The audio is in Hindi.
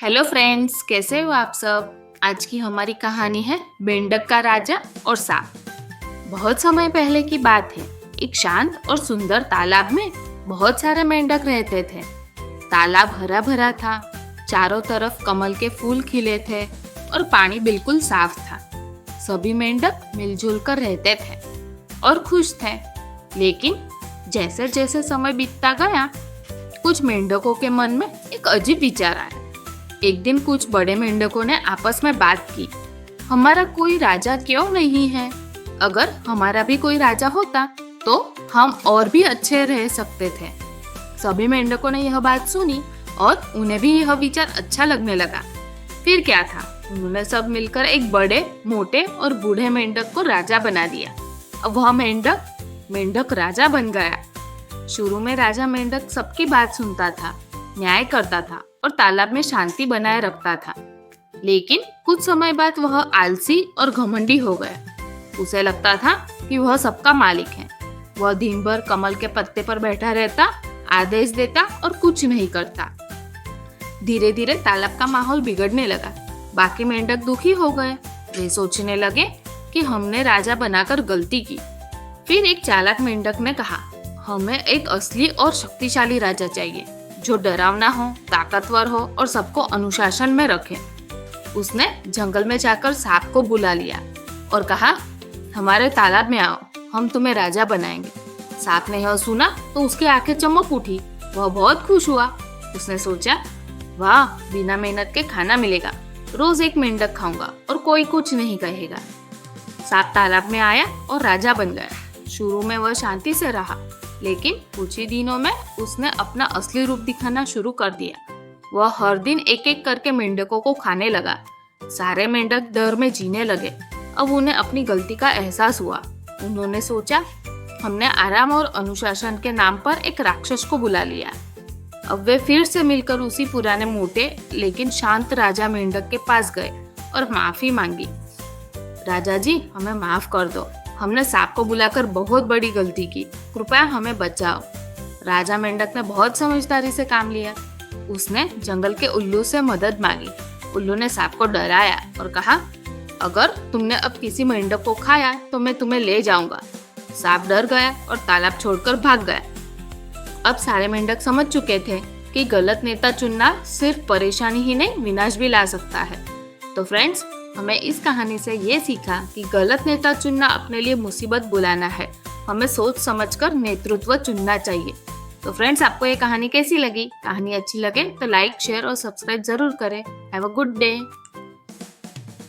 हेलो फ्रेंड्स, कैसे हो आप सब। आज की हमारी कहानी है मेंढक का राजा और सांप। बहुत समय पहले की बात है। एक शांत और सुंदर तालाब में बहुत सारे मेंढक रहते थे। तालाब हरा भरा था, चारों तरफ कमल के फूल खिले थे और पानी बिल्कुल साफ था। सभी मेंढक मिलजुल कर रहते थे और खुश थे। लेकिन जैसे जैसे समय बीतता गया, कुछ मेंढकों के मन में एक अजीब विचार आया। एक दिन कुछ बड़े मेंढकों ने आपस में बात की, हमारा कोई राजा क्यों नहीं है? अगर हमारा भी कोई राजा होता तो हम और भी अच्छे रह सकते थे। सभी मेंढकों ने यह बात सुनी और उन्हें भी यह विचार अच्छा लगने लगा। फिर क्या था, उन्होंने सब मिलकर एक बड़े, मोटे और बूढ़े मेंढक को राजा बना दिया। अब वह मेंढक राजा बन गया। शुरू में राजा मेंढक सबकी बात सुनता था, न्याय करता था और तालाब में शांति बनाए रखता था। लेकिन कुछ समय बाद वह आलसी और घमंडी हो गया। उसे लगता था कि वह सबका मालिक है। वह दिन भर कमल के पत्ते पर बैठा रहता, आदेश देता और कुछ नहीं करता। धीरे धीरे तालाब का माहौल बिगड़ने लगा। बाकी मेंढक दुखी हो गए। वे सोचने लगे कि हमने राजा बनाकर गलती की। फिर एक चालाक मेंढक ने कहा, हमें एक असली और शक्तिशाली राजा चाहिए, जो डरावना हो, ताकतवर हो और सबको अनुशासन में रखे। उसने जंगल में जाकर सांप को बुला लिया और कहा, हमारे तालाब में आओ, हम तुम्हें राजा बनाएंगे। सांप ने यह सुना तो उसकी आंखें चमक उठी। वह बहुत खुश हुआ। उसने सोचा, वाह, बिना मेहनत के खाना मिलेगा। रोज एक मेंढक खाऊंगा और कोई कुछ नहीं कहेगा। सांप तालाब में आया और राजा बन गया। शुरू में वह शांति से रहा, लेकिन कुछ ही दिनों में उसने अपना असली रूप दिखाना शुरू कर दिया। वह हर दिन एक एक करके मेंढकों को खाने लगा। सारे मेंढक डर में जीने लगे। अब उन्हें अपनी गलती का एहसास हुआ। उन्होंने सोचा, हमने आराम और अनुशासन के नाम पर एक राक्षस को बुला लिया। अब वे फिर से मिलकर उसी पुराने मोटे लेकिन शांत राजा मेंढक के पास गए और माफी मांगी। राजा जी, हमें माफ कर दो। हमने सांप को बुलाकर बहुत बड़ी गलती की। कृपया हमें बचाओ। राजा मेंढक ने बहुत समझदारी से काम लिया। उसने जंगल के उल्लू से मदद मांगी। उल्लू ने सांप को डराया और कहा, अगर तुमने अब किसी मेंढक को खाया तो मैं तुम्हें ले जाऊंगा। सांप डर गया और तालाब छोड़कर भाग गया। अब सारे मेंढक समझ चुके थे कि गलत नेता चुनना सिर्फ परेशानी ही नहीं, विनाश भी ला सकता है। तो फ्रेंड्स, हमें इस कहानी से ये सीखा कि गलत नेता चुनना अपने लिए मुसीबत बुलाना है। हमें सोच समझकर नेतृत्व चुनना चाहिए। तो फ्रेंड्स, आपको ये कहानी कैसी लगी? कहानी अच्छी लगे तो लाइक, शेयर और सब्सक्राइब जरूर करें। Have a good day.